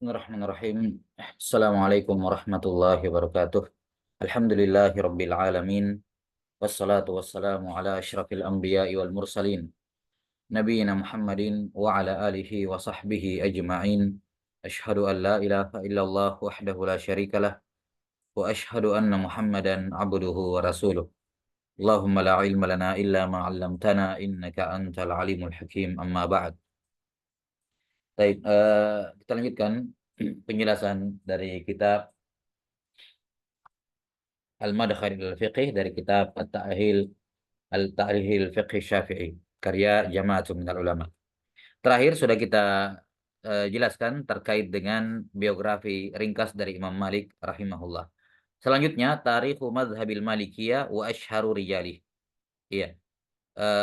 Bismillahirrahmanirrahim. Assalamualaikum warahmatullahi wabarakatuh. Alhamdulillahi rabbil alamin. Wassalatu wassalamu ala asyrafil anbiya'i wal mursalin. Nabiyyina Muhammadin wa ala alihi wa sahbihi ajma'in. Ashhadu an la ilaha illallah wahdahu la syarikalah. Wa ashhadu anna Muhammadan abduhu wa rasuluh. Allahumma la ilma lana illa ma 'allamtana innaka antal alimul hakim. Amma ba'd. Baik, kita lanjutkan penjelasan dari kitab Al-Madkhal al-Fiqih dari kitab Al-Ta'rihil Fiqh Syafi'i karya Jama'atun Minal Ulama. Terakhir sudah kita jelaskan terkait dengan biografi ringkas dari Imam Malik rahimahullah. Selanjutnya Tarikhu Madhabil Malikiyah wa Ashharu Rijalih. Iya,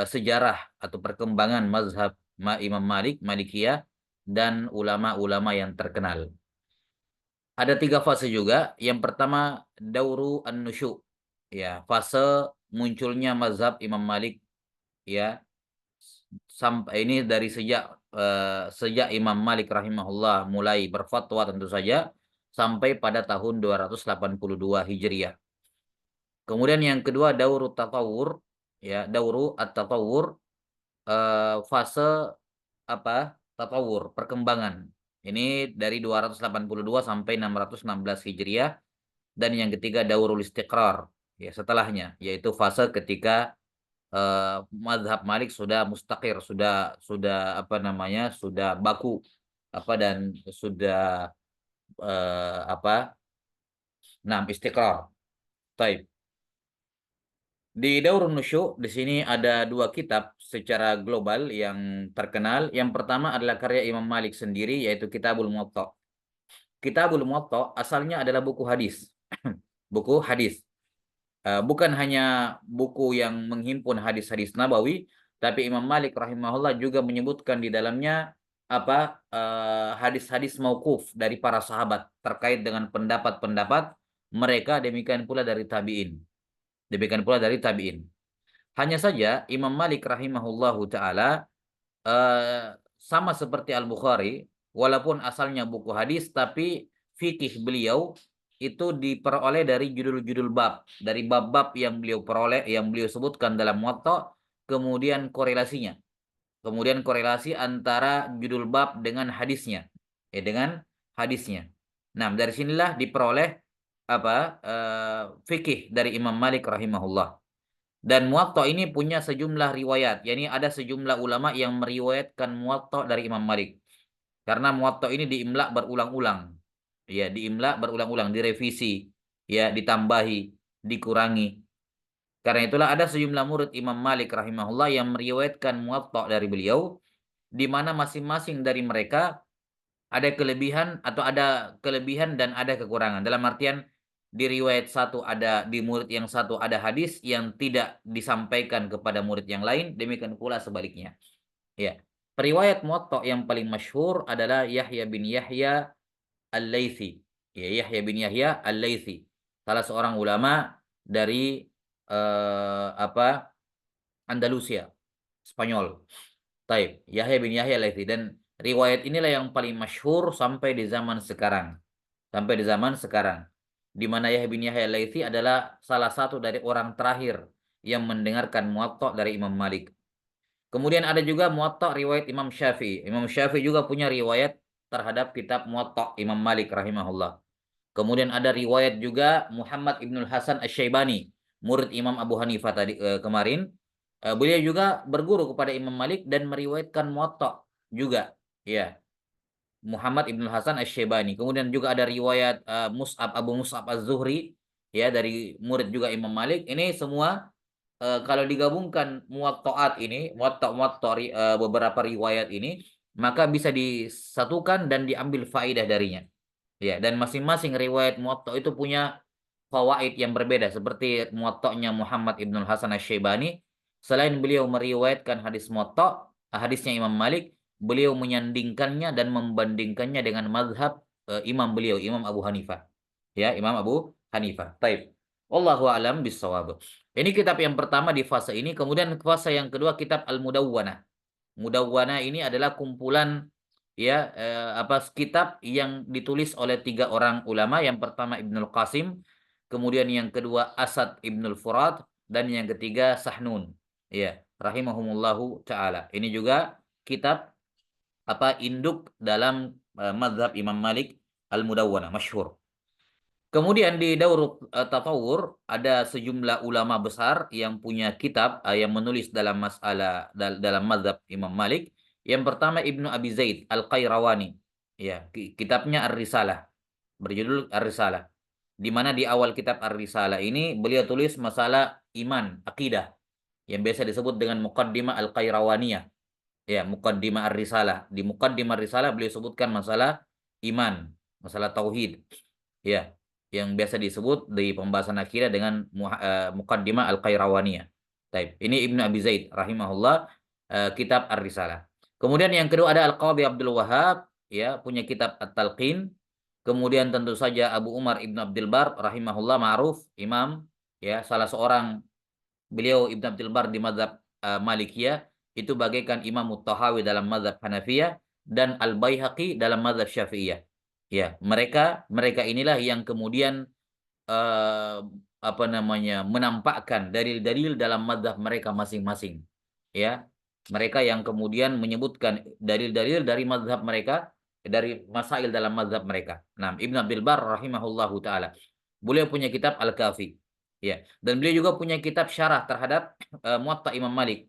sejarah atau perkembangan mazhab Imam Malik Malikiyah dan ulama-ulama yang terkenal. Ada 3 fase juga. Yang pertama Dauru An-Nusyu. Ya, fase munculnya mazhab Imam Malik ya. Sampai ini dari sejak Imam Malik rahimahullah mulai berfatwa tentu saja sampai pada tahun 282 Hijriah. Kemudian yang kedua Dauru Tatawur ya, Dauru At-Tatawur fase apa? Tatawur, perkembangan. Ini dari 282 sampai 616 Hijriah. Dan yang ketiga Daurul Istiqrar ya setelahnya, yaitu fase ketika mazhab Malik sudah mustaqir, sudah apa namanya, sudah baku apa dan sudah istiqrar. Baik. Di Daurun Nusyu di sini ada 2 kitab secara global yang terkenal. Yang pertama adalah karya Imam Malik sendiri, yaitu Kitabul Muwatta. Kitabul Muwatta asalnya adalah buku hadis. Buku hadis. Bukan hanya buku yang menghimpun hadis-hadis Nabawi, tapi Imam Malik rahimahullah juga menyebutkan di dalamnya hadis-hadis mauquf dari para sahabat terkait dengan pendapat-pendapat mereka, demikian pula dari tabi'in. Demikian pula dari tabi'in. Hanya saja Imam Malik rahimahullahu taala sama seperti Al-Bukhari, walaupun asalnya buku hadis, tapi fikih beliau itu diperoleh dari judul-judul bab, dari bab-bab yang beliau peroleh, yang beliau sebutkan dalam Muwatta, kemudian korelasinya. Kemudian korelasi antara judul bab dengan hadisnya. Dengan hadisnya. Nah, dari sinilah diperoleh fikih dari Imam Malik rahimahullah. Dan Muwatta ini punya sejumlah riwayat. Yani ada sejumlah ulama yang meriwayatkan Muwatta dari Imam Malik. Karena Muwatta ini diimla berulang-ulang. Ya, diimla berulang-ulang, direvisi, ya, ditambahi, dikurangi. Karena itulah ada sejumlah murid Imam Malik rahimahullah yang meriwayatkan Muwatta dari beliau, di mana masing-masing dari mereka ada kelebihan atau ada kelebihan dan ada kekurangan. Dalam artian di riwayat satu ada, di murid yang satu ada hadis yang tidak disampaikan kepada murid yang lain, demikian pula sebaliknya. Ya. Periwayat Muwatta yang paling masyhur adalah Yahya bin Yahya Al-Laitsi. Ya, Yahya bin Yahya Al-Laitsi. Salah seorang ulama dari Andalusia, Spanyol. Taib, Yahya bin Yahya Al-Laitsi, dan riwayat inilah yang paling masyhur sampai di zaman sekarang. Sampai di zaman sekarang. Di mana Yahya bin Yahya Al-Laitsi adalah salah satu dari orang terakhir yang mendengarkan Muwatta dari Imam Malik. Kemudian ada juga Muwatta riwayat Imam Syafi'i. Imam Syafi'i juga punya riwayat terhadap kitab Muwatta Imam Malik rahimahullah. Kemudian ada riwayat juga Muhammad Ibnul Hasan Asy-Syaibani, murid Imam Abu Hanifah tadi kemarin. Beliau juga berguru kepada Imam Malik dan meriwayatkan Muwatta juga. Ya, Muhammad Ibnul Hasan Asy-Syaibani. Kemudian juga ada riwayat Abu Mus'ab Az-Zuhri, ya, dari murid juga Imam Malik. Ini semua kalau digabungkan beberapa riwayat ini, maka bisa disatukan dan diambil faidah darinya. Ya, dan masing-masing riwayat Muwatta itu punya fawaid yang berbeda. Seperti Muwatta'nya Muhammad Ibnul Hasan Asy-Syaibani, selain beliau meriwayatkan hadis Muwatta, hadisnya Imam Malik, beliau menyandingkannya dan membandingkannya dengan mazhab imam beliau, Imam Abu Hanifah. Ya, Imam Abu Hanifah. Taib. Wallahu a'lam bishawab. Ini kitab yang pertama di fase ini. Kemudian fase yang kedua kitab Al-Mudawwanah. Mudawwanah ini adalah kumpulan ya kitab yang ditulis oleh 3 orang ulama. Yang pertama Ibnul Qasim, kemudian yang kedua Asad Ibnul Furat, dan yang ketiga Sahnun. Ya, rahimahumullahu taala. Ini juga kitab induk dalam mazhab Imam Malik Al-Mudawwanah masyhur. Kemudian di Daurut Tatawur ada sejumlah ulama besar yang punya kitab yang menulis dalam masalah dalam mazhab Imam Malik. Yang pertama Ibnu Abi Zaid Al-Qayrawani. Ya, kitabnya Ar-Risalah, berjudul Ar-Risalah. Di mana di awal kitab Ar-Risalah ini beliau tulis masalah iman, akidah, yang biasa disebut dengan Muqaddimah Al-Qayrawaniyah. Ya, Muqaddimah Ar-Risalah. Di Muqaddimah Ar-Risalah beliau sebutkan masalah iman, masalah tauhid. Ya, yang biasa disebut di pembahasan akidah dengan Muqaddimah Al-Qayrawaniyah. Taib. Ini Ibnu Abi Zaid rahimahullah, kitab Ar-Risalah. Kemudian yang kedua ada Al-Qadhi Abdul Wahhab, ya, punya kitab At-Talqin. Kemudian tentu saja Abu Umar Ibnu Abdul Bar rahimahullah, ma'ruf imam, ya, salah seorang beliau Ibnu Abdul Bar di mazhab Malikiyah itu bagaikan Imam Tahawi dalam mazhab Hanafiyah dan Al-Baihaqi dalam mazhab Syafi'iyah. Ya, mereka mereka inilah yang kemudian eh, menampakkan dalil-dalil dalam mazhab mereka masing-masing. Ya, mereka yang kemudian menyebutkan dalil-dalil dari mazhab mereka, dari masail dalam mazhab mereka. Nah, Ibnu Abdul Bar rahimahullahu taala. Beliau punya kitab Al-Kafi. Ya, dan beliau juga punya kitab syarah terhadap Muwatta Imam Malik.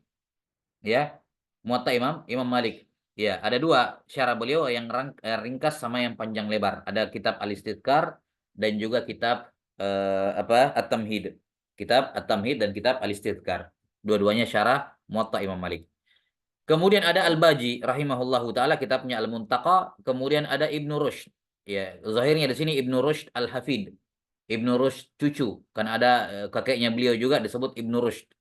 Ya, Muwatta Imam Malik. Ya, ada 2 syarah beliau, yang ringkas sama yang panjang lebar. Ada kitab Al-Istidkar dan juga kitab At-Tamhid. Kitab At-Tamhid dan kitab Al-Istidkar. Dua-duanya syarah Muwatta Imam Malik. Kemudian ada Al-Baji rahimahullahu taala, kitabnya Al-Muntaqa. Kemudian ada Ibnu Rushd. Ya, zahirnya di sini Ibnu Rushd Al-Hafid. Ibnu Rushd cucu, kan ada kakeknya beliau juga disebut Ibnu Rushd.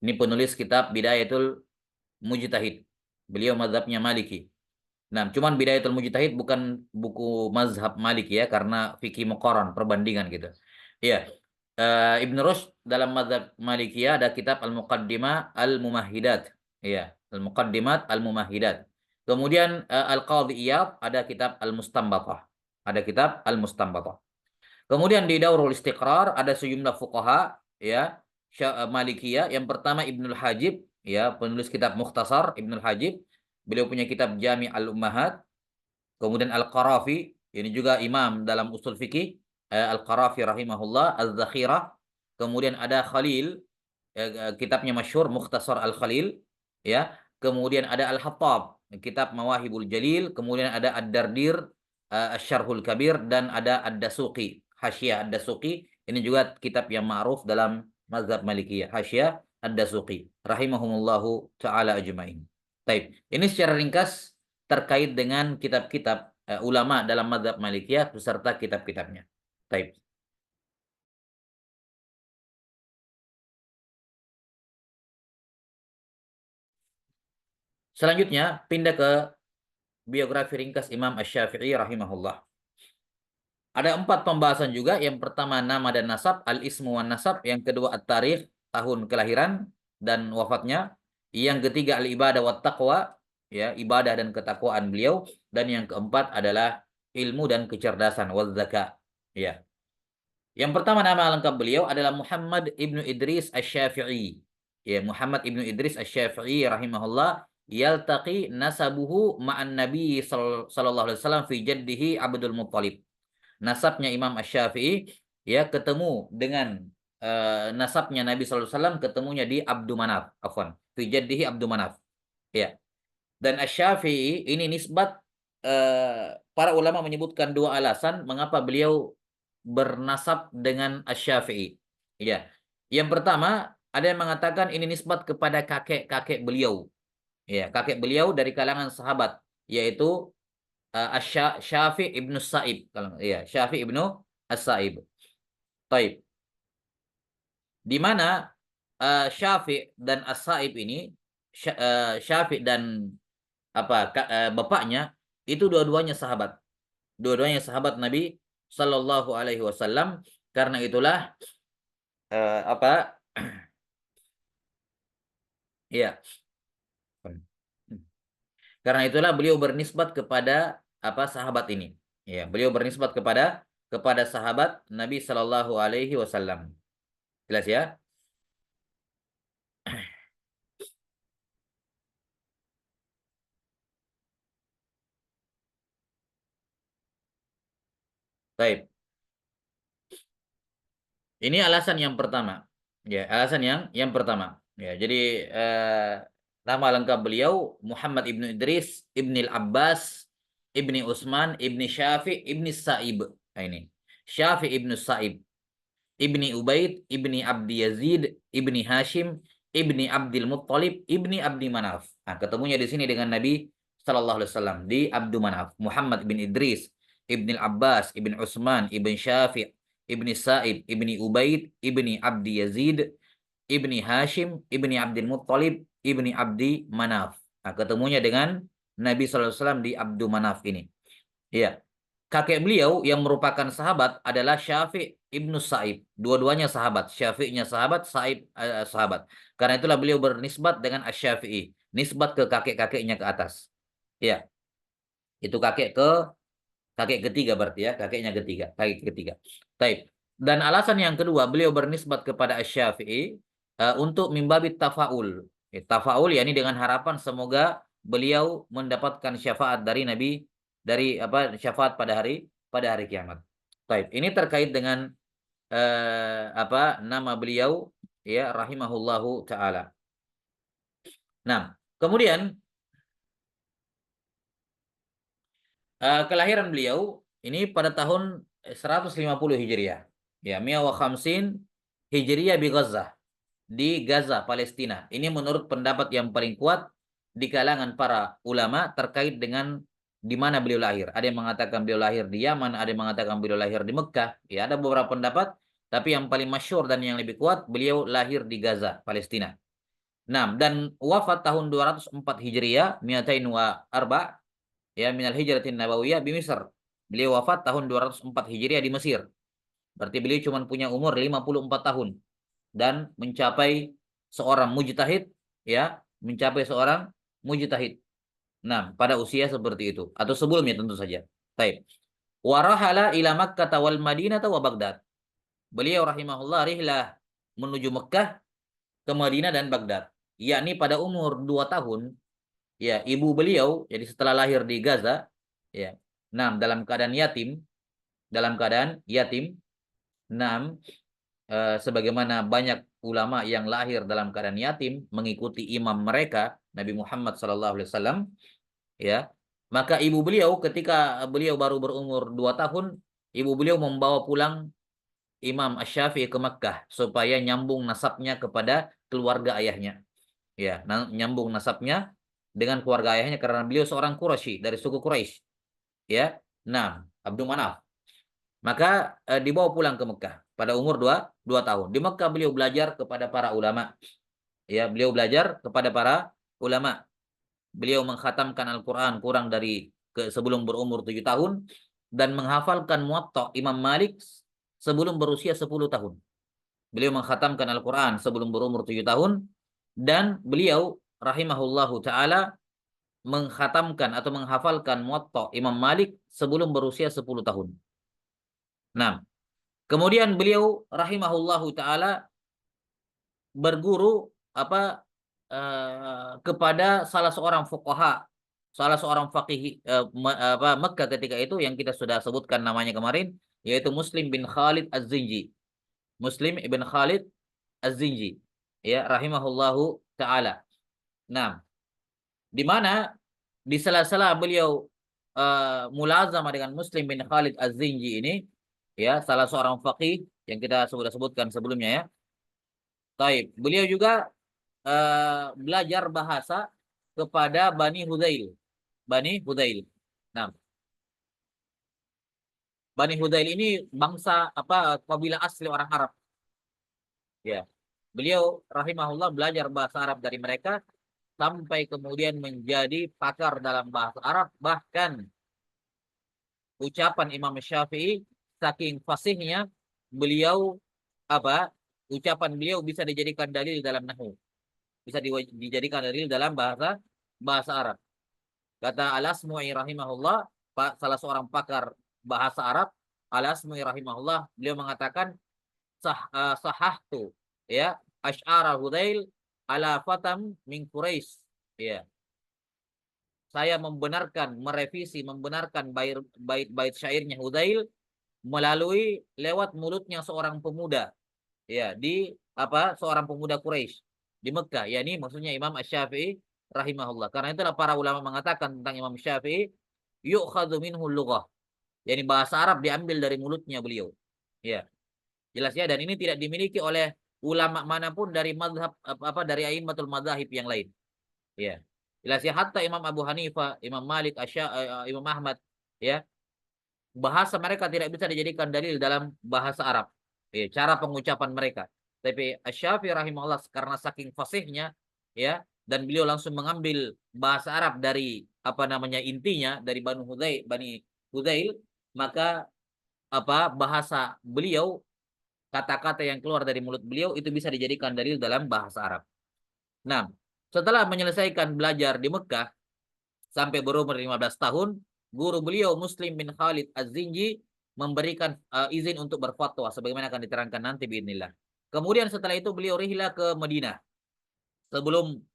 Ini penulis kitab Bidayatul Mujtahid. Beliau mazhabnya Maliki. Nah, cuman Bidayatul Mujtahid bukan buku mazhab Maliki ya, karena fikih muqaran, perbandingan gitu. Iya. Ibn Rushd dalam mazhab Malikiyah ada kitab Al-Muqaddimah Al-Mumahidat. Iya, Al-Muqaddimat Al-Mumahidat. Kemudian Al-Qadhi Iyad ada kitab Al-Mustanbatah. Ada kitab Al-Mustanbatah. Kemudian di Daurul Istiqrar ada sejumlah fuqaha, ya, Malikiyah. Yang pertama Ibnul Hajib, ya, penulis kitab Mukhtasar Ibnul Hajib. Beliau punya kitab Jami' Al-Ummahat. Kemudian Al-Qarafi, ini juga imam dalam usul fikih, Al-Qarafi rahimahullah, Az-Zakhirah. Kemudian ada Khalil, kitabnya masyhur Mukhtasar Al-Khalil, ya. Kemudian ada Al-Hattab, kitab Mawahibul Jalil. Kemudian ada Ad-Dardir, Asy-Syarhul Kabir, dan ada Ad-Dasuqi, Hasyiyah Ad-Dasuqi. Ini juga kitab yang ma'ruf dalam mazhab Malikiyah, Hasyiyah Ad-Dasuqi rahimahumullahu taala ajmain. Baik, ini secara ringkas terkait dengan kitab-kitab ulama dalam mazhab Malikiyah beserta kitab-kitabnya. Baik. Selanjutnya pindah ke biografi ringkas Imam Asy-Syafi'i rahimahullah. Ada 4 pembahasan juga. Yang pertama nama dan nasab, al-ismu wan nasab. Yang kedua at-tarikh, tahun kelahiran dan wafatnya. Yang ketiga al-ibadah wat taqwa, ya, ibadah dan ketakwaan beliau. Dan yang keempat adalah ilmu dan kecerdasan, wal zaka. Ya. Yang pertama nama lengkap beliau adalah Muhammad Ibnu Idris Asy-Syafi'i. Ya, Muhammad Ibnu Idris Asy-Syafi'i rahimahullah, yaltaqi nasabuhu ma'an Nabi sallallahu alaihi wasallam fi jaddihi Abdul Muttalib. Nasabnya Imam Asy-Syafi'i, ya, ketemu dengan nasabnya Nabi sallallahu alaihi wasallam, ketemunya di Abdul Manaf, afwan, fi jaddihi Abdul Manaf. Ya. Dan Asy-Syafi'i ini nisbat, para ulama menyebutkan 2 alasan mengapa beliau bernasab dengan Asy-Syafi'i. Ya. Yang pertama, ada yang mengatakan ini nisbat kepada kakek-kakek beliau. Ya, kakek beliau dari kalangan sahabat, yaitu Syafi' ibnu Sa'ib. Kalau ya, Syafi' ibnu As-Sa'ib. Taib. Di mana Syafi' dan As-Sa'ib ini, Syafi' dan bapaknya itu dua-duanya sahabat. Dua-duanya sahabat Nabi Sallallahu Alaihi Wasallam. Karena itulah eh, apa ya Karena itulah beliau bernisbat kepada apa sahabat ini. Ya, beliau bernisbat kepada sahabat Nabi Shallallahu Alaihi Wasallam. Jelas ya? Baik. Ini alasan yang pertama. Ya, alasan yang pertama. Ya, jadi nama lengkap beliau Muhammad ibnu Idris ibni Abbas ibni Utsman ibni Syafi ibni Sa'ib. Nah, ini Syafi ibnu Sa'ib ibni Ubaid ibni Abdi Yazid ibni Hashim ibni Abdul Muttalib ibni Abdi Manaf. Nah, ketemunya di sini dengan Nabi Sallallahu Alaihi Wasallam di Abdu Manaf. Muhammad bin Idris ibni Abbas ibni Utsman ibni Syafi ibni Sa'ib ibni Ubaid ibni Abdi Yazid ibni Hashim ibni Abdul Muttalib ibni Abdi Manaf. Nah, ketemunya dengan Nabi Sallallahu Alaihi Wasallam di Abdu Manaf ini. Iya. Kakek beliau yang merupakan sahabat adalah Syafi' ibnu Sa'ib. Dua-duanya sahabat. Syafi'nya sahabat, Sa'ib sahabat. Karena itulah beliau bernisbat dengan Asy-Syafi'i. Nisbat ke kakek-kakeknya ke atas. Iya. Itu kakek ketiga berarti ya. Kakeknya ketiga. Kakek ketiga. Taib. Dan alasan yang kedua, beliau bernisbat kepada Asy-Syafi'i untuk mimbabit tafaul. Tafaul yakni dengan harapan semoga beliau mendapatkan syafaat dari Nabi dari apa syafaat pada hari kiamat. Taib. Ini terkait dengan apa nama beliau ya rahimahullahu taala. Nah, kemudian kelahiran beliau ini pada tahun 150 Hijriah. Ya, Mia wa khamsin Hijriah di Gaza, Palestina. Ini menurut pendapat yang paling kuat di kalangan para ulama terkait dengan di mana beliau lahir. Ada yang mengatakan beliau lahir di Yaman, ada yang mengatakan beliau lahir di Mekah. Ya, ada beberapa pendapat, tapi yang paling masyhur dan yang lebih kuat beliau lahir di Gaza, Palestina. Nah, dan wafat tahun 204 Hijriah, mi'atain wa arba, ya minal hijratin nabawiyah di Mesir. Beliau wafat tahun 204 Hijriah di Mesir. Berarti beliau cuma punya umur 54 tahun dan mencapai seorang mujtahid ya, mencapai seorang mujtahid. Nah, pada usia seperti itu atau sebelumnya tentu saja. Baik. Warahala ila Makkah wal Madinah wa Baghdad. Beliau rahimahullah rihlah menuju Mekah, ke Madinah dan Baghdad. Yakni pada umur 2 tahun, ya ibu beliau jadi setelah lahir di Gaza, ya. Nah, dalam keadaan yatim. Nah, sebagaimana banyak ulama yang lahir dalam keadaan yatim mengikuti imam mereka Nabi Muhammad SAW, ya, maka ibu beliau ketika beliau baru berumur 2 tahun, ibu beliau membawa pulang Imam Asy-Syafi'i ke Makkah supaya nyambung nasabnya kepada keluarga ayahnya, ya, nyambung nasabnya dengan keluarga ayahnya karena beliau seorang Quraisy dari suku Quraisy, ya. Nah, Abdul Manaf. Maka dibawa pulang ke Mekah pada umur 2 tahun. Di Mekah beliau belajar kepada para ulama. Ya, beliau belajar kepada para ulama. Beliau mengkhatamkan Al-Qur'an kurang dari sebelum berumur 7 tahun dan menghafalkan Muwatta Imam Malik sebelum berusia 10 tahun. Beliau mengkhatamkan Al-Qur'an sebelum berumur 7 tahun dan beliau rahimahullahu taala mengkhatamkan atau menghafalkan Muwatta Imam Malik sebelum berusia 10 tahun. Nah, kemudian beliau rahimahullahu taala berguru apa kepada salah seorang fuqaha, salah seorang faqih Mekkah ketika itu yang kita sudah sebutkan namanya kemarin, yaitu Muslim bin Khalid Az-Zinji. Muslim ibn Khalid Az-Zinji, ya rahimahullahu taala. Nah, di mana di sela-sela beliau mulazamah dengan Muslim bin Khalid Az-Zinji ini, ya salah seorang faqih yang kita sudah sebutkan sebelumnya ya. Taib. Beliau juga belajar bahasa kepada Bani Hudzail. Bani Hudzail. Nah, Bani Hudzail ini bangsa apa kabilah asli orang Arab. Ya. Beliau rahimahullah belajar bahasa Arab dari mereka sampai kemudian menjadi pakar dalam bahasa Arab, bahkan ucapan Imam Syafi'i saking fasihnya beliau apa ucapan beliau bisa dijadikan dalil dalam nahwu, bisa dijadikan dalil dalam bahasa Arab. Kata Al-Asmu'i rahimahullah, salah seorang pakar bahasa Arab, Al-Asmu'i rahimahullah, beliau mengatakan sahahtu ya asy'ara Hudzail ala fatam min Quraisy. Ya, saya membenarkan, merevisi, membenarkan bait-bait syairnya Hudzail melalui lewat mulutnya seorang pemuda, ya, di apa seorang pemuda Quraisy di Mekah, yakni maksudnya Imam Asy-Syafi'i rahimahullah. Karena itulah para ulama mengatakan tentang Imam Syafi'i, yu'khadhu minhu lughah, yakni bahasa Arab diambil dari mulutnya beliau. Ya, jelas ya, dan ini tidak dimiliki oleh ulama manapun dari mazhab apa dari a'immatul madzahib yang lain. Ya. Jelas ya, hatta Imam Abu Hanifah, Imam Malik, Imam Ahmad, ya, bahasa mereka tidak bisa dijadikan dalil dalam bahasa Arab. Ya, cara pengucapan mereka. Tapi Asy-Syafi'i rahimahullah karena saking fasihnya, ya, dan beliau langsung mengambil bahasa Arab dari apa namanya intinya dari Bani Hudzail, maka apa bahasa beliau, kata-kata yang keluar dari mulut beliau itu bisa dijadikan dalil dalam bahasa Arab. Nah, setelah menyelesaikan belajar di Mekah sampai berumur 15 tahun, guru beliau Muslim bin Khalid Az-Zinji memberikan izin untuk berfatwa sebagaimana akan diterangkan nanti biidznillah. Kemudian setelah itu beliau rihlah ke Madinah sebelum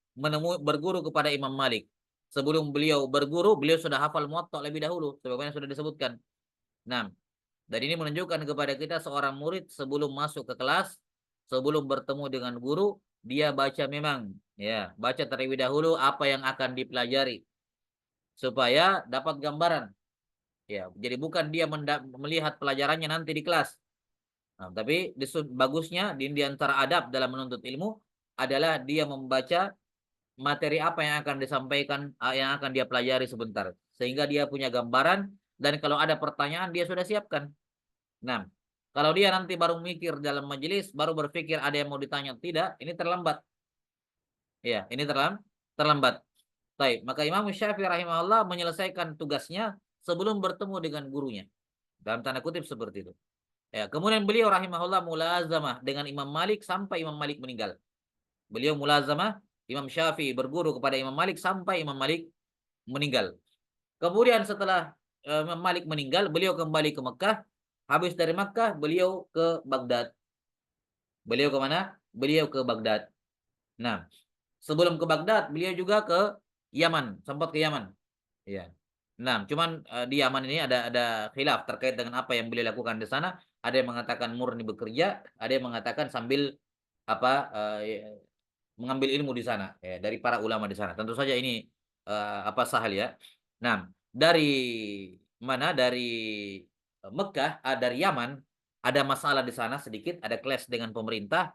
berguru kepada Imam Malik. Sebelum beliau berguru, beliau sudah hafal Muwatta lebih dahulu sebagaimana sudah disebutkan. Nah, dan ini menunjukkan kepada kita seorang murid sebelum masuk ke kelas, sebelum bertemu dengan guru, dia baca memang, ya, baca terlebih dahulu apa yang akan dipelajari supaya dapat gambaran. Ya, jadi bukan dia melihat pelajarannya nanti di kelas. Nah, tapi bagusnya di antara adab dalam menuntut ilmu adalah dia membaca materi apa yang akan disampaikan, yang akan dia pelajari sebentar, sehingga dia punya gambaran dan kalau ada pertanyaan dia sudah siapkan. Nah, kalau dia nanti baru mikir dalam majelis, baru berpikir ada yang mau ditanya, tidak, ini terlambat. Ya, ini terlambat. Baik, maka Imam Syafi'i rahimahullah menyelesaikan tugasnya sebelum bertemu dengan gurunya. Dalam tanda kutip seperti itu. Ya, kemudian beliau rahimahullah mulazamah dengan Imam Malik sampai Imam Malik meninggal. Beliau mulazamah Imam Syafi'i berguru kepada Imam Malik sampai Imam Malik meninggal. Kemudian setelah Imam Malik meninggal, beliau kembali ke Mekah. Habis dari Mekah, beliau ke Baghdad. Beliau ke mana? Beliau ke Baghdad. Nah, sebelum ke Baghdad, beliau juga ke Yaman, sempat ke Yaman. Ya. Nah, cuman di Yaman ini ada khilaf terkait dengan apa yang beliau lakukan di sana. Ada yang mengatakan murni bekerja, ada yang mengatakan sambil apa mengambil ilmu di sana, ya, dari para ulama di sana. Tentu saja ini apa sahal ya. Nah, dari mana? Dari Mekah, dari Yaman ada masalah di sana sedikit, ada clash dengan pemerintah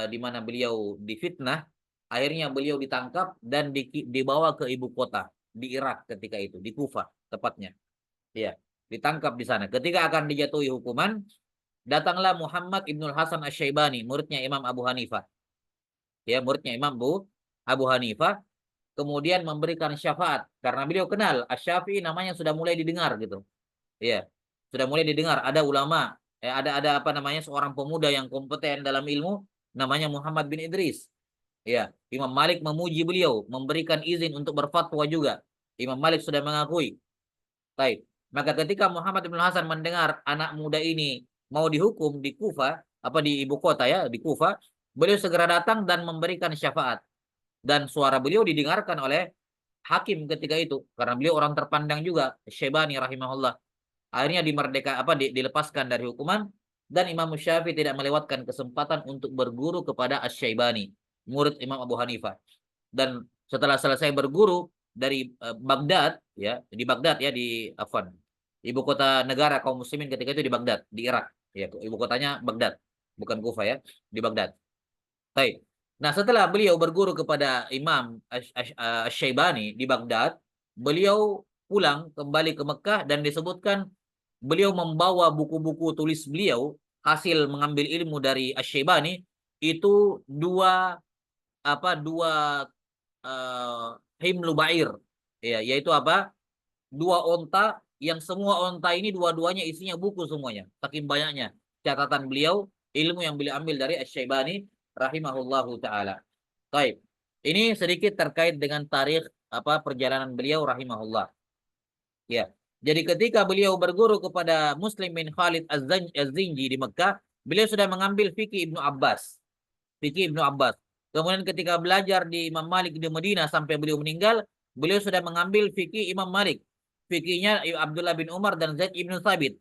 di mana beliau difitnah. Akhirnya beliau ditangkap dan dibawa ke ibu kota di Irak ketika itu, di Kufah tepatnya. Ya, ditangkap di sana. Ketika akan dijatuhi hukuman, datanglah Muhammad Ibnul Hasan Asy-Syaibani, muridnya Imam Abu Hanifah. Ya, muridnya Imam Abu Hanifah, kemudian memberikan syafaat karena beliau kenal Asy-Syafi'i, namanya sudah mulai didengar gitu. Ya, sudah mulai didengar ada ulama, ada apa namanya seorang pemuda yang kompeten dalam ilmu namanya Muhammad bin Idris. Ya, Imam Malik memuji beliau, memberikan izin untuk berfatwa juga. Imam Malik sudah mengakui. Baik. Maka ketika Muhammad bin Hasan mendengar anak muda ini mau dihukum di Kufah, apa di ibu kota ya, di Kufah, beliau segera datang dan memberikan syafaat. Dan suara beliau didengarkan oleh hakim ketika itu karena beliau orang terpandang juga, Syaibani rahimahullah. Akhirnya dilepaskan dari hukuman dan Imam Syafi'i tidak melewatkan kesempatan untuk berguru kepada Asy-Syaibani, murid Imam Abu Hanifah. Dan setelah selesai berguru dari Baghdad, ya, di Baghdad ya, di Afwan, ibu kota negara kaum muslimin ketika itu di Baghdad, di Irak. Ya, ibu kotanya Baghdad, bukan Kufah ya, di Baghdad. Baik. Nah, setelah beliau berguru kepada Imam Asy-Syaibani di Baghdad, beliau pulang kembali ke Mekah dan disebutkan beliau membawa buku-buku tulis beliau hasil mengambil ilmu dari Asy-Syaibani itu dua himlu ba'ir, ya, yaitu apa, dua onta yang semua onta ini dua-duanya isinya buku semuanya, saking banyaknya catatan beliau, ilmu yang beliau ambil dari Asy-Syaibani rahimahullahu taala. Baik, ini sedikit terkait dengan tarikh perjalanan beliau rahimahullah. Ya. Jadi ketika beliau berguru kepada Muslim bin Khalid Az-Zinji di Mekah, beliau sudah mengambil fikih Ibnu Abbas. Fikih Ibnu Abbas. Kemudian ketika belajar di Imam Malik di Madinah sampai beliau meninggal, beliau sudah mengambil fikih Imam Malik. Fikihnya Abdullah bin Umar dan Zaid ibnu Thabit.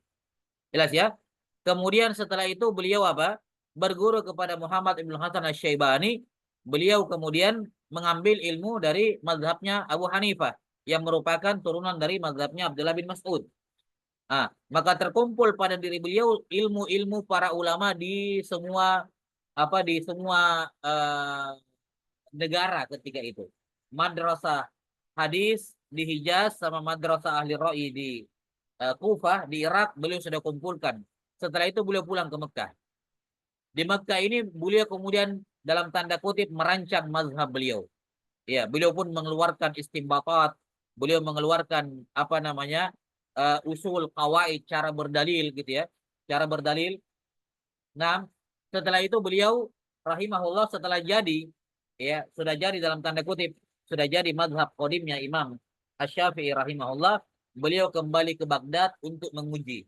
Jelas ya? Kemudian setelah itu beliau berguru kepada Muhammad ibn Hasan Asy-Syaibani. Beliau kemudian mengambil ilmu dari mazhabnya Abu Hanifah yang merupakan turunan dari mazhabnya Abdullah bin Mas'ud. Maka terkumpul pada diri beliau ilmu-ilmu para ulama di semua negara ketika itu. Madrasah hadis di Hijaz sama madrasah ahli ra'i di Kufah di Irak beliau sudah kumpulkan. Setelah itu beliau pulang ke Mekah. Di Mekah ini beliau kemudian dalam tanda kutip merancang mazhab beliau. Ya, beliau pun mengeluarkan istimbatat, beliau mengeluarkan usul qawaid cara berdalil gitu ya. Cara berdalil. Nah, setelah itu beliau rahimahullah setelah jadi ya, sudah jadi dalam tanda kutip, sudah jadi mazhab qadimnya Imam Asy-Syafi'i rahimahullah, beliau kembali ke Baghdad untuk menguji.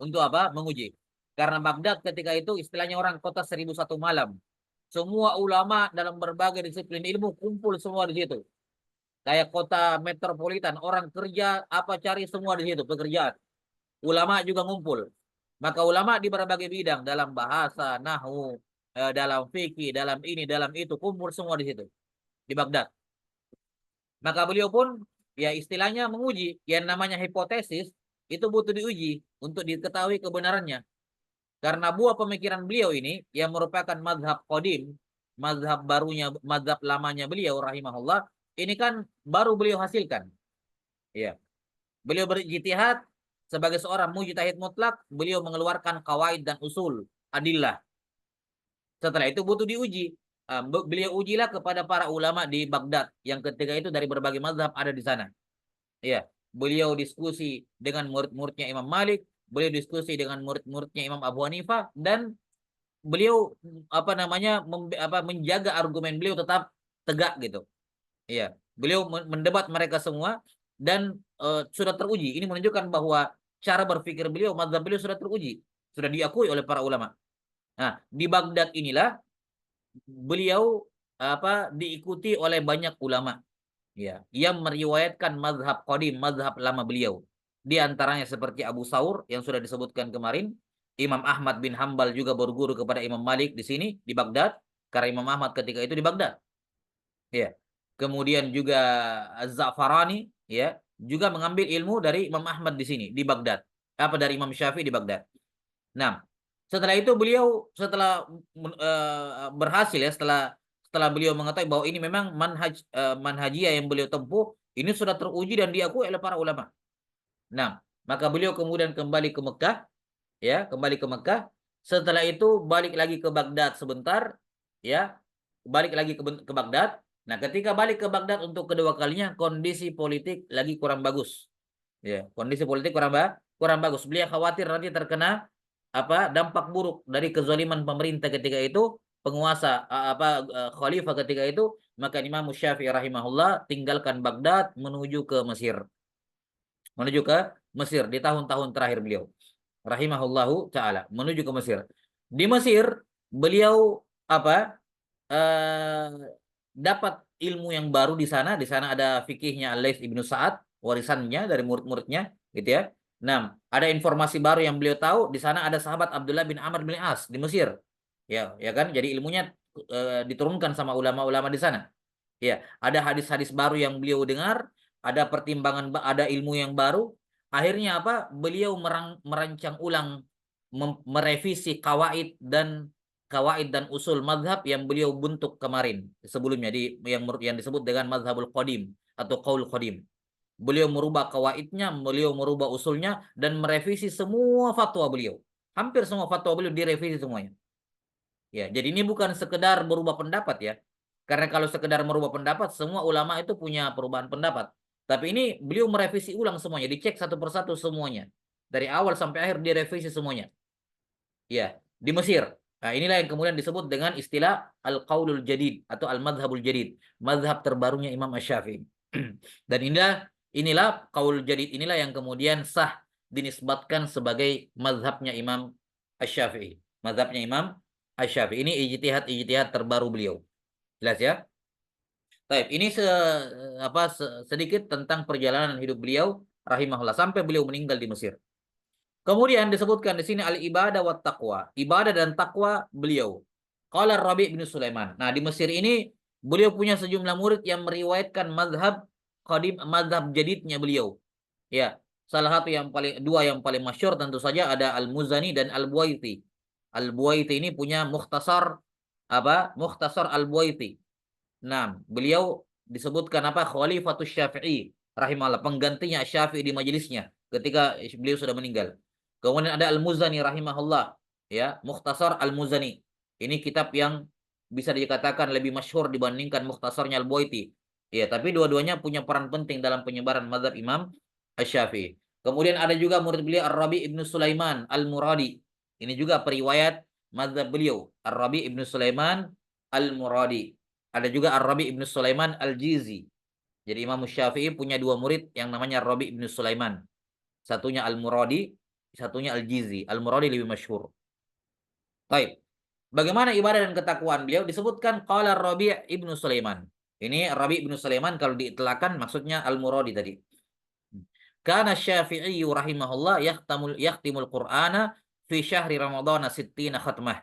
Untuk apa? Menguji. Karena Baghdad ketika itu istilahnya orang kota 1001 malam. Semua ulama dalam berbagai disiplin ilmu kumpul semua di situ. Kayak kota metropolitan, orang kerja apa cari semua di situ, pekerjaan. Ulama juga ngumpul. Maka ulama di berbagai bidang, dalam bahasa, nahwu, dalam fikih, dalam ini, dalam itu, kumpul semua di situ, di Baghdad. Maka beliau pun ya istilahnya menguji, yang namanya hipotesis itu butuh diuji untuk diketahui kebenarannya. Karena buah pemikiran beliau ini yang merupakan mazhab qadim, mazhab barunya, mazhab lamanya beliau rahimahullah, ini kan baru beliau hasilkan. Ya. Beliau berijtihad sebagai seorang mujtahid mutlak, beliau mengeluarkan kawaid dan usul adillah. Setelah itu butuh diuji. Beliau ujilah kepada para ulama di Baghdad yang ketika itu dari berbagai mazhab ada di sana. Ya, beliau diskusi dengan murid-muridnya Imam Malik, beliau diskusi dengan murid-muridnya Imam Abu Hanifah, dan beliau menjaga argumen beliau tetap tegak gitu. Iya, beliau mendebat mereka semua dan sudah teruji. Ini menunjukkan bahwa cara berpikir beliau, mazhab beliau sudah teruji, sudah diakui oleh para ulama. Nah, di Baghdad inilah beliau diikuti oleh banyak ulama ya yang meriwayatkan mazhab qadim, mazhab lama beliau. Di antaranya seperti Abu Saur yang sudah disebutkan kemarin, Imam Ahmad bin Hambal juga berguru kepada Imam Malik di sini di Baghdad, karena Imam Ahmad ketika itu di Baghdad. Ya. Kemudian juga Az-Za'farani ya, juga mengambil ilmu dari Imam Ahmad di sini di Baghdad. Dari Imam Syafi'i di Baghdad. Nah, setelah itu beliau berhasil ya, setelah beliau mengetahui bahwa ini memang manhajiyah yang beliau tempuh ini sudah teruji dan diakui oleh para ulama. Nah, maka beliau kemudian kembali ke Mekah ya, kembali ke Mekah. Setelah itu balik lagi ke Baghdad sebentar ya, balik lagi ke Baghdad. Nah, ketika balik ke Baghdad untuk kedua kalinya kondisi politik lagi kurang bagus. Ya, kondisi politik kurang bagus. Beliau khawatir nanti terkena dampak buruk dari kezaliman pemerintah ketika itu, penguasa khalifah ketika itu. Maka Imam Syafi'i rahimahullah tinggalkan Baghdad menuju ke Mesir. Menuju ke Mesir di tahun-tahun terakhir beliau rahimahullahu taala, menuju ke Mesir. Di Mesir beliau eh, dapat ilmu yang baru di sana. Di sana ada fikihnya Al-Laits ibnu Sa'ad, warisannya dari murid-muridnya, gitu ya. Nah, ada informasi baru yang beliau tahu. Di sana ada sahabat Abdullah bin Amr bin As di Mesir, ya, ya kan. Jadi ilmunya diturunkan sama ulama-ulama di sana. Ya, ada hadis-hadis baru yang beliau dengar, ada pertimbangan, ada ilmu yang baru. Akhirnya beliau merancang ulang, merevisi kawaid dan usul mazhab yang beliau bentuk kemarin sebelumnya yang disebut dengan mazhabul qadim atau qaul qadim. Beliau merubah kawaidnya, beliau merubah usulnya dan merevisi semua fatwa beliau. Hampir semua fatwa beliau direvisi semuanya. Ya, jadi ini bukan sekedar berubah pendapat ya. Karena kalau sekedar merubah pendapat, semua ulama itu punya perubahan pendapat. Tapi ini beliau merevisi ulang semuanya, dicek satu persatu semuanya. Dari awal sampai akhir direvisi semuanya. Ya, di Mesir. Nah, inilah yang kemudian disebut dengan istilah al-qaulul jadid atau al-madhabul jadid, mazhab terbarunya Imam Asy-Syafi'i. Dan inilah qaul jadid, inilah yang kemudian sah dinisbatkan sebagai mazhabnya Imam Asy-Syafi'i. Mazhabnya Imam Asy-Syafi'i ini ijtihad terbaru beliau. Jelas ya? Baik, ini sedikit tentang perjalanan hidup beliau rahimahullah sampai beliau meninggal di Mesir. Kemudian disebutkan di sini al-ibadah wa taqwa. Ibadah dan takwa beliau. Qala Rabi' bin Sulaiman. Nah, di Mesir ini beliau punya sejumlah murid yang meriwayatkan mazhab qadim, mazhab jadidnya beliau. Ya, salah satu dua yang paling masyhur tentu saja ada Al-Muzani dan Al-Buaiti. Al-Buaiti ini punya mukhtasar apa? Mukhtasar Al-Buaiti. Nah, beliau disebutkan apa? Khalifatus Syafi'i rahimahullah, penggantinya Syafi'i di majelisnya ketika beliau sudah meninggal. Kemudian ada Al-Muzani rahimahullah, ya, Mukhtasar Al-Muzani. Ini kitab yang bisa dikatakan lebih masyhur dibandingkan Mukhtasarnya Al-Buaiti. Ya, tapi dua-duanya punya peran penting dalam penyebaran mazhab Imam Asy-Syafi'i. Kemudian ada juga murid beliau Ar-Rabi' ibnu Sulaiman Al-Muradi. Ini juga periwayat mazhab beliau, Ar-Rabi' ibnu Sulaiman Al-Muradi. Ada juga Ar-Rabi' ibnu Sulaiman Al-Jizi. Jadi Imam Syafi'i punya dua murid yang namanya Ar-Rabi' ibnu Sulaiman. Satunya Al-Muradi, satunya Al-Jizi. Al-Muradi lebih masyhur. Baik. Bagaimana ibadah dan ketakwaan beliau? Disebutkan qala Rabi' ibnu Sulaiman. Ini Rabi' ibnu Sulaiman kalau diitlakan maksudnya Al-Muradi tadi. Kana Syafi'i rahimahullah yahtimul Qur'ana fi syahri Ramadhan 60 khatmah.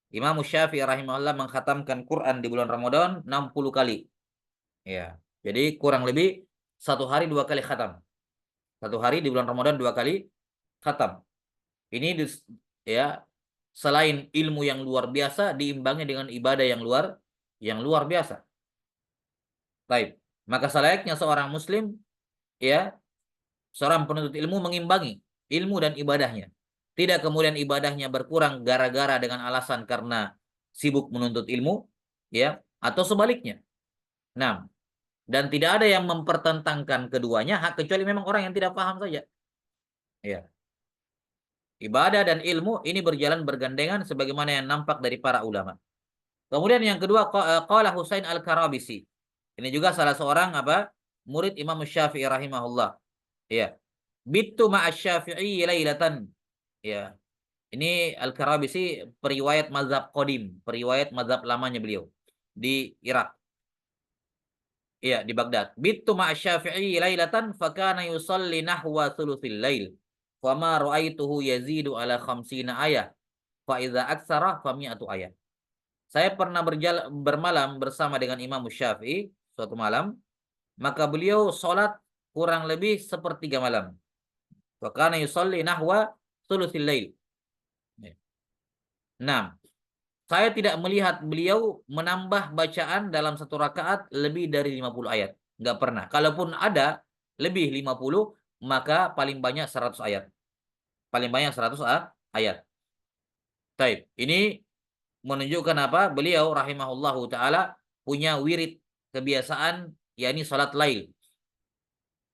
Imam Syafi'i rahimahullah mengkhatamkan Quran di bulan Ramadan 60 kali. Ya. Jadi kurang lebih satu hari dua kali khatam. Satu hari di bulan Ramadan dua kali khatam. Ini ya, selain ilmu yang luar biasa diimbangi dengan ibadah yang luar biasa. Baik, maka selayaknya seorang muslim, ya, seorang penuntut ilmu mengimbangi ilmu dan ibadahnya. Tidak kemudian ibadahnya berkurang gara-gara dengan alasan karena sibuk menuntut ilmu, ya, atau sebaliknya. Nah, dan tidak ada yang mempertentangkan keduanya kecuali memang orang yang tidak paham saja. Ya. Ibadah dan ilmu ini berjalan bergandengan sebagaimana yang nampak dari para ulama. Kemudian yang kedua qala Husain Al-Karabisi. Ini juga salah seorang apa? Murid Imam Syafi'i rahimahullah. Ya. Bittu ma'asy-Syafi'i lailatan. Ya. Ini Al-Karabisi periwayat mazhab qadim, periwayat mazhab lamanya beliau di Irak. Iya, di Baghdad. Bittu ma'asy-Syafi'i lailatan fakana yusalli nahwa thulutsil lail. Fama ra'aituhu yazidu ala khamsina ayah. Fa idza aktsara fa mi'atu ayah. Saya pernah bermalam bersama dengan Imam Syafi'i suatu malam, maka beliau salat kurang lebih sepertiga malam. Fakana yusalli nahwa thulutsil lail. Nah, saya tidak melihat beliau menambah bacaan dalam satu rakaat lebih dari 50 ayat. Nggak pernah. Kalaupun ada lebih 50, maka paling banyak 100 ayat. Paling banyak 100 ayat. Taib. Ini menunjukkan apa? Beliau rahimahullahu ta'ala punya wirid, kebiasaan, yakni salat lail.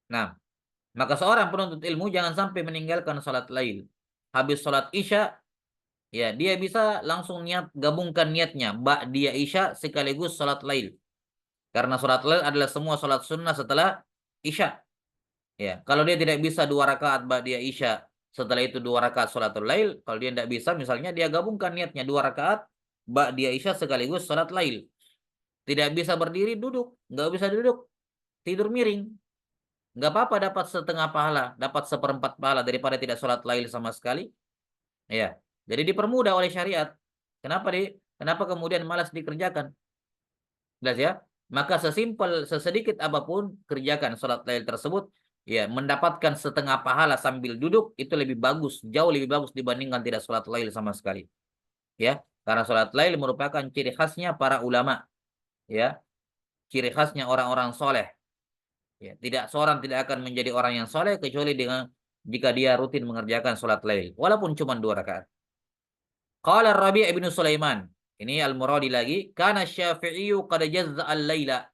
Nah, maka seorang penuntut ilmu jangan sampai meninggalkan salat lail. Habis salat isya, ya, dia bisa langsung gabungkan niatnya dia isya sekaligus salat lail. Karena salat lail adalah semua salat sunnah setelah isya. Ya, kalau dia tidak bisa 2 rakaat dia isya, setelah itu 2 rakaat salatul lail, kalau dia tidak bisa misalnya dia gabungkan niatnya 2 rakaat dia isya sekaligus salat lail. Tidak bisa berdiri, duduk, nggak bisa duduk, tidur miring. Nggak apa-apa dapat setengah pahala, dapat seperempat pahala daripada tidak salat lail sama sekali. Ya, jadi dipermudah oleh syariat. Kenapa kemudian malas dikerjakan? Jelas ya? Maka sesedikit apapun kerjakan salat lail tersebut, ya, mendapatkan setengah pahala sambil duduk itu lebih bagus, jauh lebih bagus dibandingkan tidak salat lail sama sekali. Ya, karena salat lail merupakan ciri khasnya para ulama, ya. Ciri khasnya orang-orang soleh. Ya, seorang tidak akan menjadi orang yang soleh kecuali jika dia rutin mengerjakan salat lail, walaupun cuma 2 rakaat. Qala Rabi' ibnu Sulaiman. Ini Al-Muradi lagi. Kana Syafi'iyu qad jazza al-laila.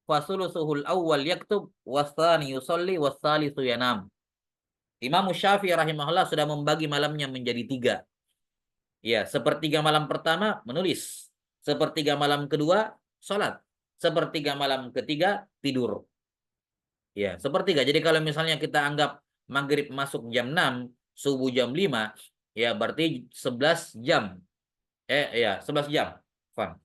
Fasulusuhul awwal yaktub. Wasthani yusalli. Wasthalithu yanam. Imam Syafi'i rahimahullah sudah membagi malamnya menjadi 3. Ya, sepertiga malam pertama menulis. Sepertiga malam kedua, sholat. Sepertiga malam ketiga, tidur. Ya, sepertiga. Jadi kalau misalnya kita anggap maghrib masuk jam 6, subuh jam 5, ya berarti 11 jam. Ya, 11 jam. Faham?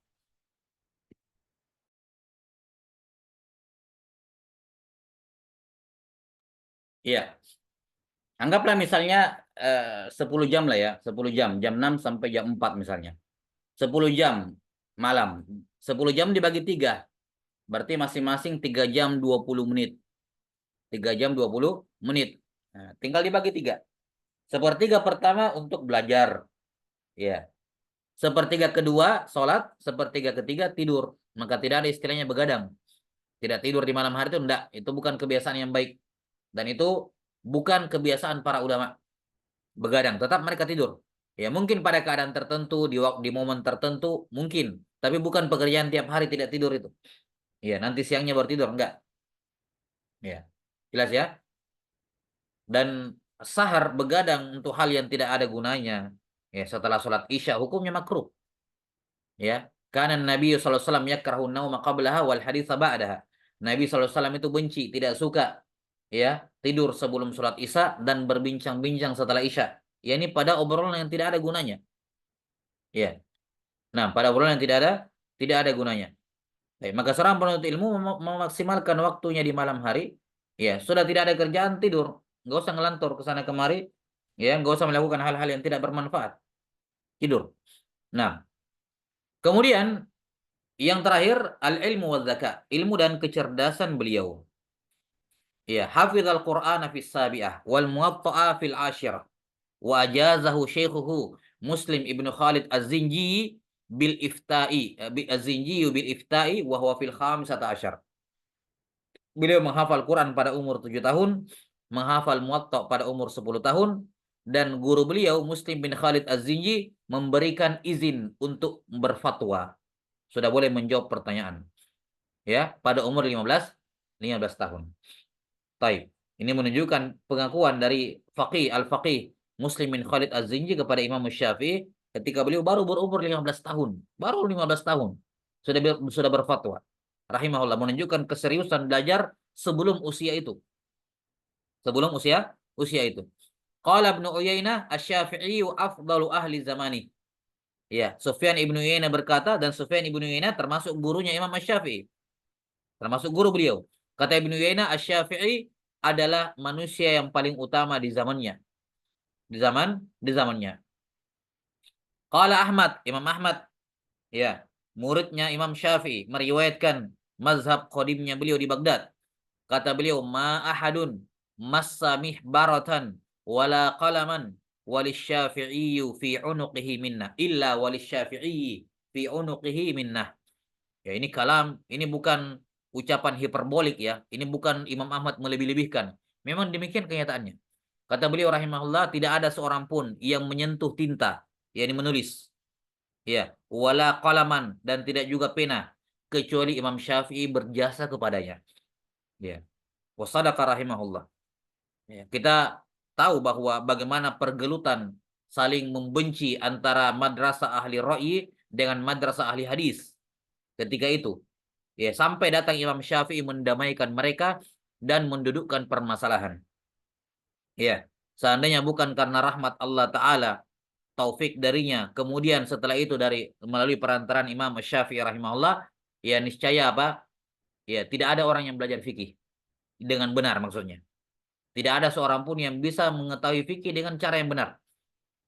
Iya. Anggaplah misalnya 10 jam lah ya, 10 jam, jam 6 sampai jam 4 misalnya. 10 jam malam. 10 jam dibagi 3, berarti masing-masing 3 jam 20 menit. 3 jam 20 menit. Nah, tinggal dibagi 3. Sepertiga pertama untuk belajar. Ya. Sepertiga kedua sholat, sepertiga ketiga tidur. Maka tidak ada istilahnya begadang. Tidak tidur di malam hari itu enggak. Itu bukan kebiasaan yang baik. Dan itu bukan kebiasaan para ulama. Begadang, tetap mereka tidur. Ya mungkin pada keadaan tertentu, di momen tertentu, mungkin. Tapi bukan pekerjaan tiap hari tidak tidur itu. Ya, nanti siangnya baru tidur. Enggak. Ya, jelas ya. Dan sahar begadang untuk hal yang tidak ada gunanya. Ya, setelah sholat isya hukumnya makruh. Ya, karena Nabi SAW yakrahu nauma qablaha wal haditha ba'daha. Nabi SAW itu benci, tidak suka ya tidur sebelum sholat isya dan berbincang-bincang setelah isya. Ya ini pada obrolan yang tidak ada gunanya. Ya. Nah, pada obrolan yang tidak ada gunanya. Baik, maka seorang penuntut ilmu memaksimalkan waktunya di malam hari. Ya, sudah tidak ada kerjaan tidur. Nggak usah ngelantur ke sana kemari. Ya, nggak usah melakukan hal-hal yang tidak bermanfaat. Tidur. Nah, kemudian yang terakhir al-ilmu wa zaka, ilmu dan kecerdasan beliau. Ya, hafizal Qur'ana fis sabi'ah wal muwatta'a fil ashirah wa ajazahu syekhuhu Muslim Ibnu Khalid Az-Zinji bil ifta'i Az-Zinji bil ifta'i wa huwa fil khamisata asyar. Beliau menghafal Quran pada umur 7 tahun, menghafal Muwatta pada umur 10 tahun, dan guru beliau Muslim bin Khalid Az-Zinji memberikan izin untuk berfatwa. Sudah boleh menjawab pertanyaan. Ya, pada umur 15 tahun. Taib. Ini menunjukkan pengakuan dari Al-Faqih Muslim bin Khalid Az-Zinji kepada Imam Syafi'i ketika beliau baru berumur 15 tahun. Baru 15 tahun. Sudah berfatwa. Rahimahullah menunjukkan keseriusan belajar sebelum usia itu. Sebelum usia itu. Qala Ibnu Uyainah asy-Syafi'i afdalu ahli zamani. Ya, Sufyan Ibnu Uyainah berkata dan Sufyan Ibnu Uyainah termasuk gurunya Imam Asy-Syafi'i. Termasuk guru beliau. Kata Ibnu Uyainah asy-Syafi'i adalah manusia yang paling utama di zamannya. Di zamannya. Qala Ahmad, Imam Ahmad, ya, muridnya Imam Syafi'i meriwayatkan mazhab qadimnya beliau di Baghdad. Kata beliau, ma ahadun massa mihbaratan wala qalaman walisyafi'i fi unuqihi minnah illa walisyafi'i fi unuqihi minnah. Ya ini kalam, ini bukan ucapan hiperbolik ya. Ini bukan Imam Ahmad melebih-lebihkan. Memang demikian kenyataannya. Kata beliau rahimahullah, tidak ada seorang pun yang menyentuh tinta, yakni menulis. Ya, wala qalaman dan tidak juga pena kecuali Imam Syafi'i berjasa kepadanya. Ya. Wasadaqa rahimahullah. Ya, kita tahu bahwa bagaimana pergelutan saling membenci antara madrasah ahli ra'yi dengan madrasah ahli hadis ketika itu. Ya, sampai datang Imam Syafi'i mendamaikan mereka dan mendudukkan permasalahan. Ya, seandainya bukan karena rahmat Allah Ta'ala, taufik darinya, kemudian setelah itu dari melalui perantaran Imam Syafi'i rahimahullah, ya niscaya apa? Ya, tidak ada orang yang belajar fikih dengan benar maksudnya. Tidak ada seorang pun yang bisa mengetahui fikih dengan cara yang benar.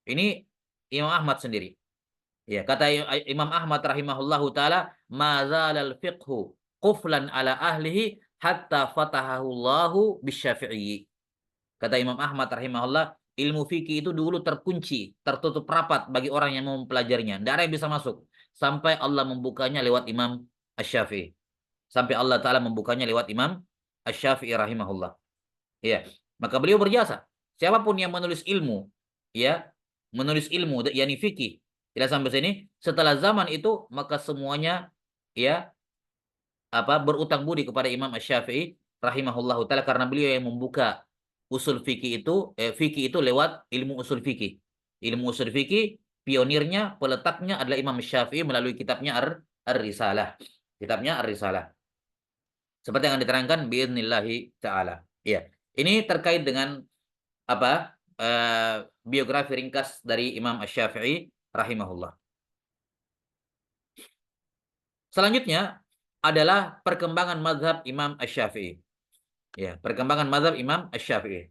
Ini Imam Ahmad sendiri. Ya, kata Imam Ahmad rahimahullahu taala, "Madzalal fiqhu quflan ala ahlihi hatta fatahahu Allahu bisyafi'i." Kata Imam Ahmad rahimahullah, ilmu fikih itu dulu terkunci, tertutup rapat bagi orang yang mau mempelajarinya. Tidak ada yang bisa masuk sampai Allah membukanya lewat Imam Asy-Syafi'i. Sampai Allah taala membukanya lewat Imam Asy-Syafi'i rahimahullah. Ya, maka beliau berjasa. Siapapun yang menulis ilmu, ya, menulis ilmu, yakni fikih, tidak sampai sini. Setelah zaman itu, maka semuanya, ya, berutang budi kepada Imam Asy-Syafi'i rahimahullahu taala karena beliau yang membuka usul fikih itu lewat ilmu usul fikih. Ilmu usul fikih, pionirnya, peletaknya adalah Imam Syafi'i melalui kitabnya Ar-Risalah. Kitabnya Ar-Risalah. Seperti yang diterangkan biidnillahi ta'ala. Iya. Ini terkait dengan apa? Biografi ringkas dari Imam Asy-Syafi'i rahimahullah. Selanjutnya adalah perkembangan mazhab Imam Asy-Syafi'i. Ya, perkembangan mazhab Imam Asy-Syafi'i.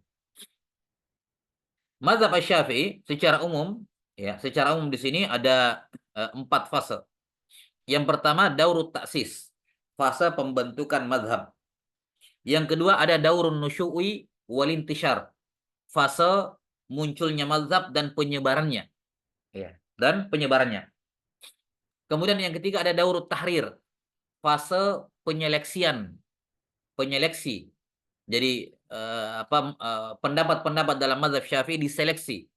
Mazhab Asy-Syafi'i secara umum di sini ada 4 fase. Yang pertama daurut taksis, fase pembentukan mazhab. Yang kedua ada daurun nusyu'i wal intishar, fase munculnya mazhab dan penyebarannya. Ya, dan penyebarannya. Kemudian yang ketiga ada daurut tahrir, fase penyeleksi. Jadi pendapat-pendapat dalam mazhab Syafi'i diseleksi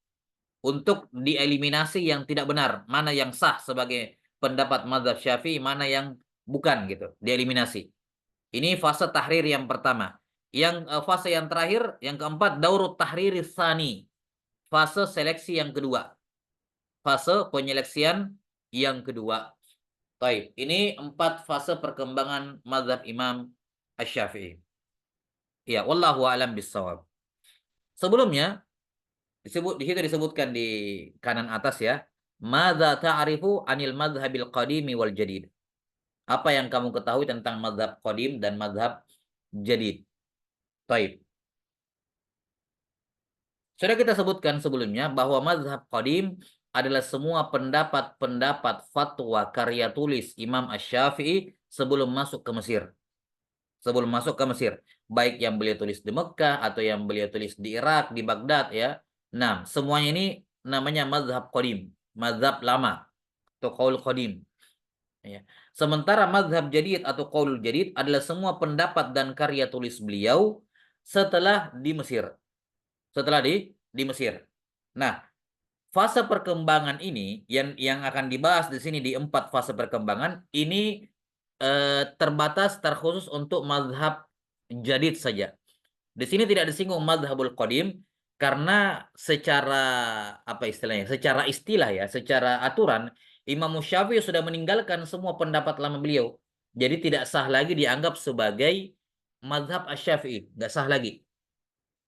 untuk dieliminasi yang tidak benar, mana yang sah sebagai pendapat mazhab Syafi'i, mana yang bukan gitu, dieliminasi. Ini fase tahrir yang pertama. Yang fase yang terakhir, yang keempat, daurut tahriri tsani, fase seleksi yang kedua. Fase penyeleksian yang kedua. Baik, ini 4 fase perkembangan mazhab Imam Asy-Syafi'i. Ya, wallahu a'lam bissawab. Sebelumnya di situ disebutkan di kanan atas ya. Madza ta'rifu anil madhhabil qadimi wal jadid? Apa yang kamu ketahui tentang mazhab qadim dan mazhab jadid? Baik. Sudah kita sebutkan sebelumnya bahwa mazhab qadim adalah semua pendapat-pendapat fatwa karya tulis Imam Asy-Syafi'i sebelum masuk ke Mesir. Sebelum masuk ke Mesir, baik yang beliau tulis di Mekah atau yang beliau tulis di Irak, di Baghdad ya. Nah, semuanya ini namanya mazhab qadim, mazhab lama atau qaul qadim. Ya. Sementara mazhab jadid atau qaul jadid adalah semua pendapat dan karya tulis beliau setelah di Mesir. Setelah di Mesir. Nah, fase perkembangan ini yang akan dibahas di sini di 4 fase perkembangan ini terkhusus untuk mazhab jadid saja. Di sini tidak disinggung mazhabul qadim karena secara apa istilahnya? Secara istilah ya, secara aturan Imam Syafi'i sudah meninggalkan semua pendapat lama beliau. Jadi tidak sah lagi dianggap sebagai mazhab Asy-Syafi'i, nggak sah lagi.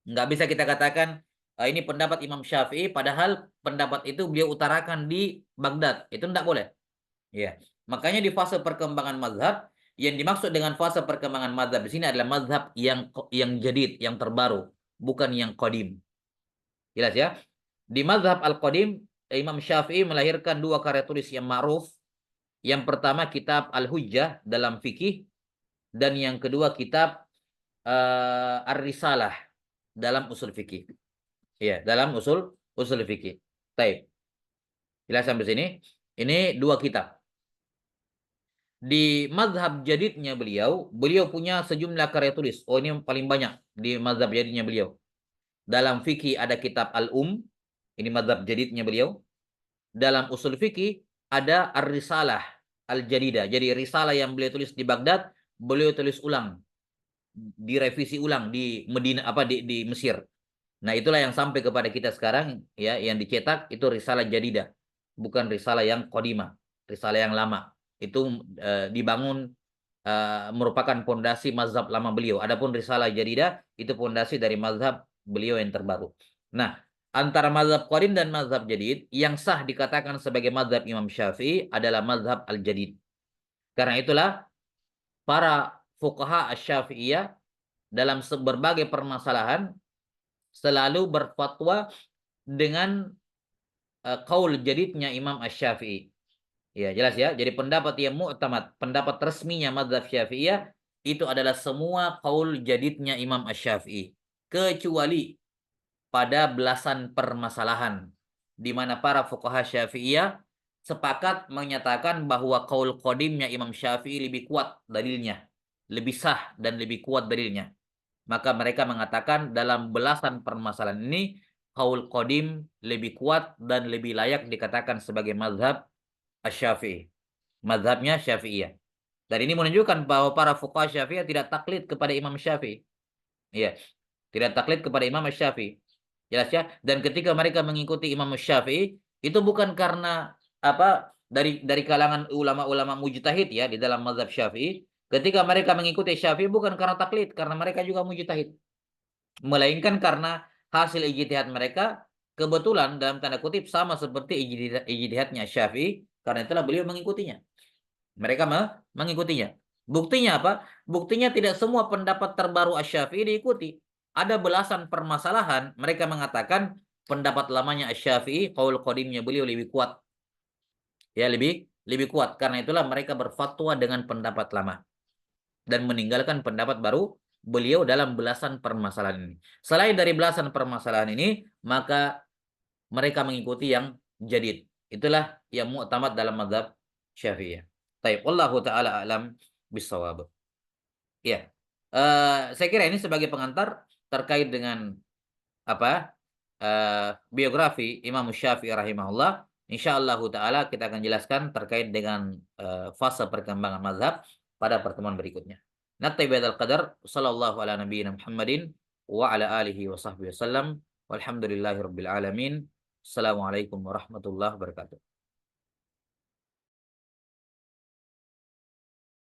Nggak bisa kita katakan ini pendapat Imam Syafi'i padahal pendapat itu beliau utarakan di Baghdad. Itu tidak boleh. Ya. Makanya di fase perkembangan mazhab yang dimaksud dengan fase perkembangan mazhab di sini adalah mazhab yang jadid, yang terbaru, bukan yang qadim. Jelas ya? Di mazhab al-qadim Imam Syafi'i melahirkan 2 karya tulis yang ma'ruf. Yang pertama kitab Al-Hujjah dalam fikih dan yang kedua kitab Ar-Risalah dalam usul fikih. Ya, dalam usul fikih. Baik. Jelas sampai sini? Ini 2 kitab. Di mazhab jadidnya beliau punya sejumlah karya tulis. Oh, ini paling banyak di mazhab jadidnya beliau. Dalam fikih ada kitab Al-Um, ini mazhab jadidnya beliau. Dalam usul fikih ada Ar-Risalah Al-Jadidah. Jadi risalah yang beliau tulis di Baghdad, beliau tulis ulang, direvisi ulang di Medina di Mesir. Nah, itulah yang sampai kepada kita sekarang ya, yang dicetak itu risalah jadidah, bukan risalah yang qadimah, risalah yang lama. Itu dibangun merupakan pondasi mazhab lama beliau. Adapun risalah jadidah itu pondasi dari mazhab beliau yang terbaru. Nah, antara mazhab qadim dan mazhab jadid yang sah dikatakan sebagai mazhab Imam Syafi'i adalah mazhab al-jadid. Karena itulah para fuqaha asy-Syafi'iyah dalam berbagai permasalahan selalu berfatwa dengan qaul jadidnya Imam Asy-Syafi'i. Ya, jelas ya. Jadi pendapat yang mu'tamad, pendapat resminya mazhab Syafi'iyah itu adalah semua qaul jadidnya Imam Asy-Syafi'i, kecuali pada belasan permasalahan di mana para fuqaha Syafi'iyah sepakat menyatakan bahwa qaul qadimnya Imam Syafi'i lebih kuat dalilnya, lebih sah dan lebih kuat dalilnya. Maka mereka mengatakan dalam belasan permasalahan ini qaul qadim lebih kuat dan lebih layak dikatakan sebagai mazhab Asy-Syafi'i. Mazhabnya Syafi'iyah. Dan ini menunjukkan bahwa para fuqaha Syafi'iyah tidak taklid kepada Imam Syafi'i. Iya, tidak taklid kepada Imam Syafi'i. Jelas ya? Dan ketika mereka mengikuti Imam Syafi'i itu bukan karena dari kalangan ulama-ulama mujtahid ya di dalam mazhab Syafi'i, Ketika mereka mengikuti Syafi'i bukan karena taklid, karena mereka juga mujtahid, melainkan karena hasil ijtihad mereka kebetulan dalam tanda kutip sama seperti ijtihadnya Syafi'i, karena itulah beliau mengikutinya. Mereka mengikutinya. Buktinya apa? Buktinya tidak semua pendapat terbaru Asy-Syafi'i diikuti. Ada belasan permasalahan mereka mengatakan pendapat lamanya Asy-Syafi'i, qaul qadimnya beliau lebih kuat. Ya, lebih lebih kuat. Karena itulah mereka berfatwa dengan pendapat lama dan meninggalkan pendapat baru beliau dalam belasan permasalahan ini. Selain dari belasan permasalahan ini, maka mereka mengikuti yang jadid. Itulah yang mu'tamad dalam mazhab Syafi'iyah. Baik, wallahu taala alam bisawab. Ya. Saya kira ini sebagai pengantar terkait dengan apa? Biografi Imam Syafi'i rahimahullah. Insyaallah taala kita akan jelaskan terkait dengan fase perkembangan mazhab pada pertemuan berikutnya. Naktabi bihadzal qadar, sallallahu ala nabiyyina Muhammadin wa ala alihi wa sahbihi wasallam. Walhamdulillahirabbil alamin. Assalamualaikum warahmatullahi wabarakatuh.